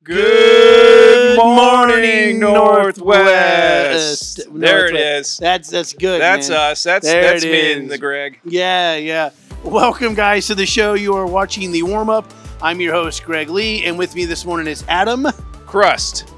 Good morning, Northwest. There it is. That's good. That's man. us. That's me and the Greg. Yeah. Welcome, guys, to the show. You are watching the warm up. I'm your host, Greg Lee, and with me this morning is Adam Crust.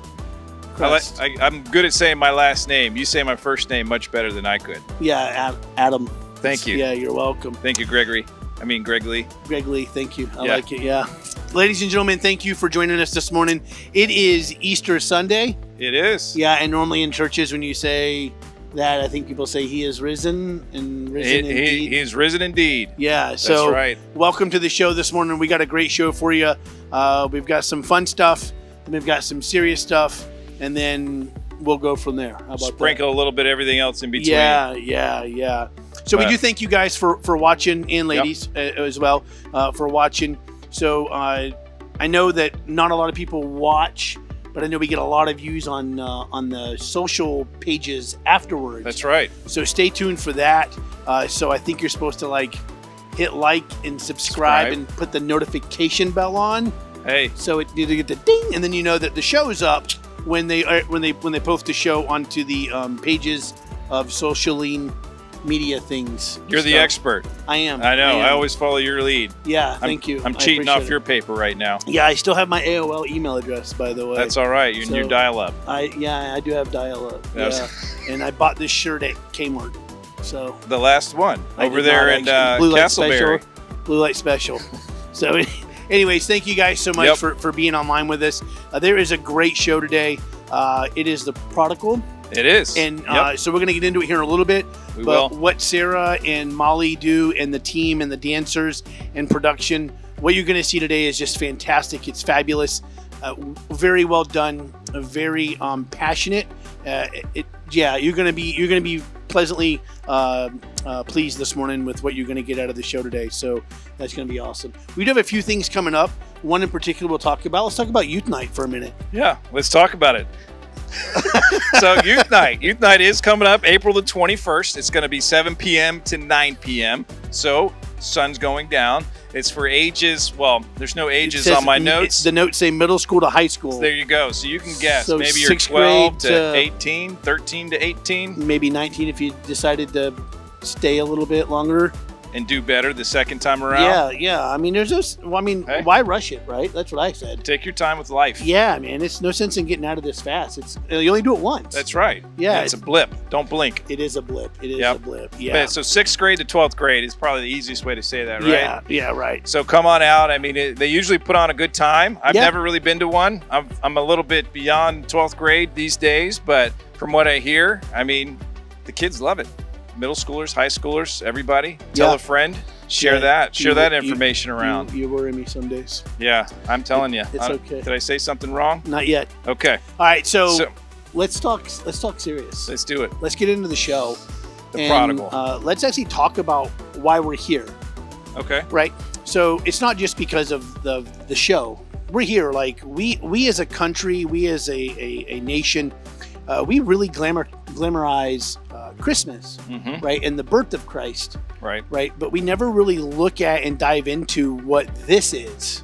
I'm good at saying my last name. You say my first name much better than I could. Yeah, Adam. Thank you. Yeah, you're welcome. Thank you, Gregory. I mean, Greg Lee. Greg Lee, thank you. I like it, yeah. Ladies and gentlemen, thank you for joining us this morning. It is Easter Sunday. It is. Yeah, and normally in churches when you say that, I think people say he is risen and risen indeed. He is risen indeed. Yeah, so that's right. Welcome to the show this morning. We got a great show for you. We've got some fun stuff, and we've got some serious stuff, and then we'll go from there. How about Sprinkle a little bit of everything else in between. Yeah. So we do thank you guys for watching, and ladies as well for watching. So I know that not a lot of people watch, but I know we get a lot of views on the social pages afterwards. That's right. So stay tuned for that. So I think you're supposed to hit like and subscribe and put the notification bell on. Hey. So you get the ding, and then you know that the show's up when they post the show onto the pages of social media things. You're the expert. I am. I know. I always follow your lead. Yeah, thank you. I'm cheating off your paper right now. Yeah, I still have my AOL email address, by the way. That's all right. You're in your dial-up. I do have dial-up. Yeah. And I bought this shirt at Kmart. So the last one over there in Castleberry. Blue Light Special. So anyways, thank you guys so much for being online with us. There is a great show today. It is the Prodigal. It is. And so we're going to get into it here in a little bit. We will. What Sarah and Molly do, and the team and the dancers and production, what you're going to see today is just fantastic. It's fabulous. Very well done. Very passionate. You're going to be pleasantly pleased this morning with what you're going to get out of the show today. So that's going to be awesome. We do have a few things coming up. One in particular we'll talk about. Let's talk about Youth Night for a minute. Yeah, let's talk about it. So Youth Night is coming up April the 21st. It's going to be 7 p.m. to 9 p.m. So sun's going down. It's for ages. Well, there's no ages on my notes. The notes say middle school to high school. So there you go. So you can guess. So maybe you're 12 to 18, 13 to 18. Maybe 19 if you decided to stay a little bit longer. And do better the second time around. Yeah. I mean, why rush it, right? That's what I said. Take your time with life. Yeah, man. It's no sense in getting out of this fast. You only do it once. That's right. Yeah. It's a blip. Don't blink. It is a blip. It is a blip. Yeah. So 6th grade to 12th grade is probably the easiest way to say that, right? Yeah, right. So come on out. I mean, they usually put on a good time. I've never really been to one. I'm a little bit beyond 12th grade these days, but from what I hear, I mean, the kids love it. Middle schoolers, high schoolers, everybody. Tell a friend. Share that information around. You worry me some days. Yeah, I'm telling you. It's okay. Did I say something wrong? Not yet. Okay. All right, so let's talk serious. Let's do it. Let's get into the show. The Prodigal. Let's actually talk about why we're here. Okay. Right. So it's not just because of the show. We're here. We as a country, we as a nation, we really glamorize Christmas, right, and the birth of Christ, right. But we never really look at and dive into what this is,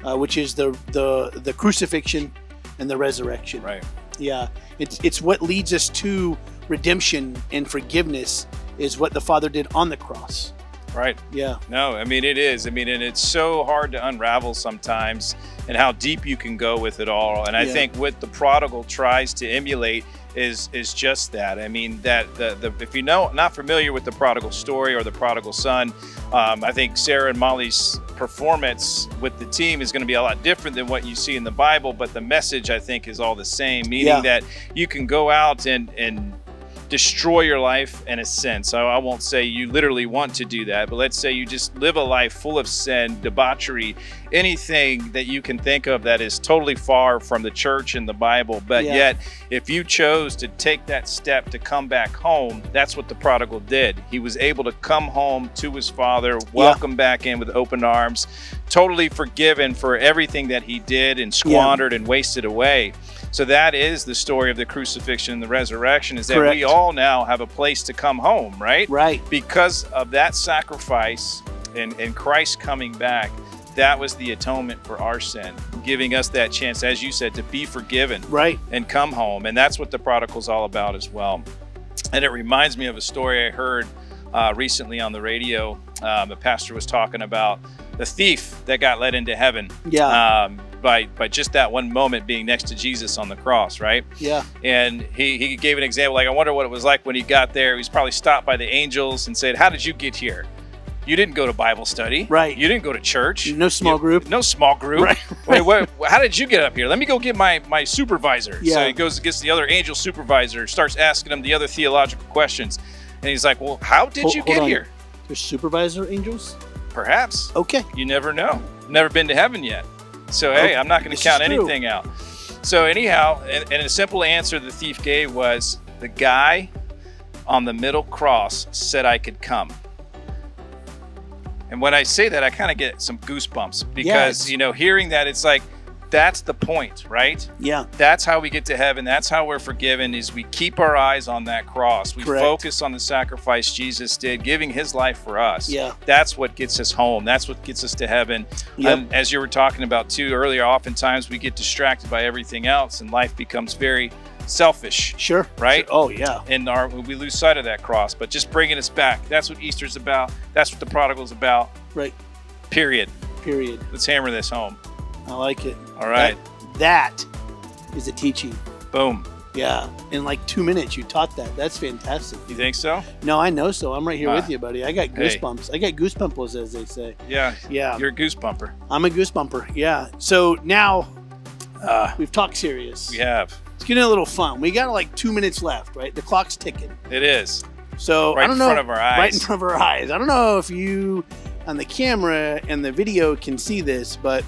which is the crucifixion and the resurrection. Right. Yeah. It's what leads us to redemption and forgiveness. Is what the Father did on the cross. Right. Yeah. No, I mean, it is. I mean, and it's so hard to unravel sometimes, and how deep you can go with it all. And I think what the Prodigal tries to emulate is just that. I mean, that if you're not familiar with the Prodigal story or the Prodigal Son, I think Sarah and Molly's performance with the team is going to be a lot different than what you see in the Bible, but the message, I think, is all the same, meaning that you can go out and destroy your life in a sense. So I won't say you literally want to do that, but let's say you just live a life full of sin, debauchery, anything that you can think of that is totally far from the church and the Bible. But yet, if you chose to take that step to come back home, that's what the prodigal did. He was able to come home to his father, welcome back in with open arms, totally forgiven for everything that he did and squandered and wasted away. So that is the story of the crucifixion and the resurrection, is that we all now have a place to come home, right? Right. Because of that sacrifice and Christ coming back, that was the atonement for our sin, giving us that chance, as you said, to be forgiven, right, and come home. And that's what the prodigal's all about as well. And it reminds me of a story I heard recently on the radio. The pastor was talking about the thief that got led into heaven. Yeah. By just that one moment being next to Jesus on the cross, right? Yeah. And he gave an example, like, I wonder what it was like when he got there. He was probably stopped by the angels and said, "How did you get here? You didn't go to Bible study. Right. You didn't go to church. No small group. No small group. Right. Wait, how did you get up here? Let me go get my supervisor." Yeah. So he goes and gets the other angel supervisor, starts asking him the other theological questions. And he's like, "Well, how did you get here?" There's supervisor angels? Perhaps. Okay. You never know. Never been to heaven yet. So, hey, I'm not going to count anything out. So anyhow, and a simple answer the thief gave was, the guy on the middle cross said I could come. And when I say that, I kind of get some goosebumps because, you know, hearing that, it's like, that's the point, right? Yeah. That's how we get to heaven. That's how we're forgiven, is we keep our eyes on that cross. We focus on the sacrifice Jesus did, giving his life for us. Yeah. That's what gets us home. That's what gets us to heaven. Yep. And as you were talking about too earlier, oftentimes we get distracted by everything else and life becomes very selfish. Sure. Right? Sure. Oh, yeah. And we lose sight of that cross, but just bringing us back. That's what Easter's about. That's what the prodigal's about. Right. Period. Period. Let's hammer this home. I like it. All right. That is a teaching. Boom. Yeah. In like 2 minutes, you taught that. That's fantastic. You think so? No, I know so. I'm right here with you, buddy. I got goosebumps. I got goosebumpers, as they say. Yeah. Yeah. You're a goosebumper. I'm a goosebumper. Yeah. So now we've talked serious. We have. It's getting a little fun. We got like 2 minutes left, right? The clock's ticking. It is. So right I don't know. Right in front of our eyes. Right in front of our eyes. I don't know if you on the camera and the video can see this, but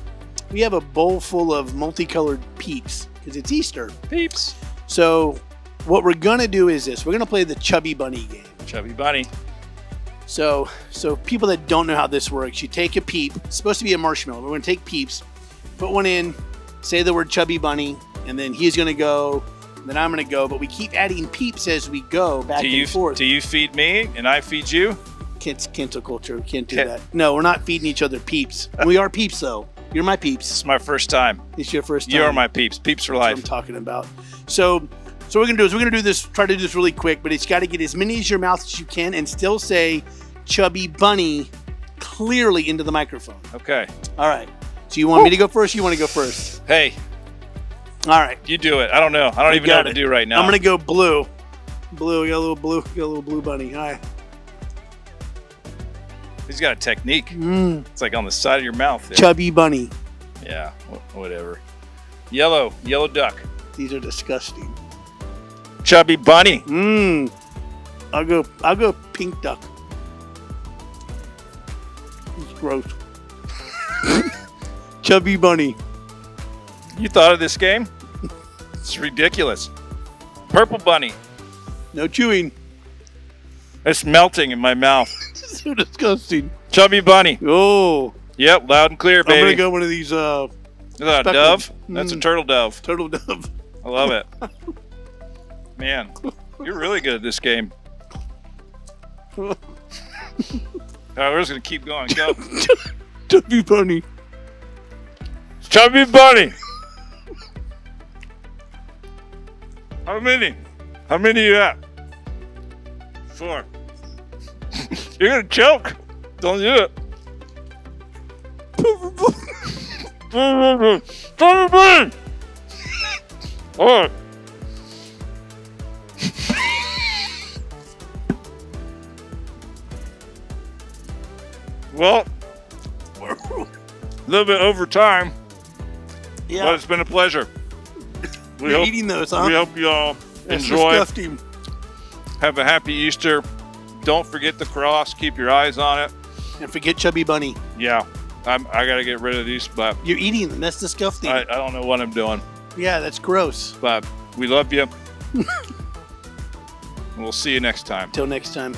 we have a bowl full of multicolored peeps because it's Easter. Peeps. So what we're going to do is this. We're going to play the Chubby Bunny game. Chubby Bunny. So people that don't know how this works, you take a peep. It's supposed to be a marshmallow. We're going to take peeps, put one in, say the word Chubby Bunny, and then he's going to go, and then I'm going to go. But we keep adding peeps as we go back and forth. Do you feed me and I feed you? Cancel culture. We can't do that. No, we're not feeding each other peeps. We are peeps, though. You're my peeps. It's my first time. It's your first time. You're my peeps. Peeps for life. That's what I'm talking about. So what we're gonna do is we're gonna do this. Try to do this really quick, but it's got to get as many as your mouth as you can, and still say "Chubby Bunny" clearly into the microphone. Okay. All right. So you want me to go first? Or you want to go first? Hey. All right. You do it. I don't know. I don't even know what to do right now. I'm gonna go blue. Blue. We got a little blue. Got a little blue bunny. All right. He's got a technique. It's like on the side of your mouth there. Chubby Bunny. Yeah, whatever. Yellow duck. These are disgusting. Chubby Bunny. I'll go pink duck. It's gross. Chubby Bunny. You thought of this game? It's ridiculous. Purple Bunny. No chewing. It's melting in my mouth. So disgusting. Chubby Bunny. Oh. Yep, loud and clear, baby. I'm going to go one of these. Is that a dove? That's a turtle dove. Turtle dove. I love it. Man, you're really good at this game. All right, we're just going to keep going. Go. Chubby Bunny. Chubby Bunny. How many? How many you got? 4. You're going to choke. Don't do it. All right. Well, a little bit over time, but it's been a pleasure. You're eating those, huh? We hope you all enjoy. Disgusting. Have a happy Easter. Don't forget the cross. Keep your eyes on it. And forget Chubby Bunny. Yeah. I got to get rid of these, but you're eating them. That's disgusting. I don't know what I'm doing. Yeah, that's gross. But we love you. We'll see you next time. Till next time.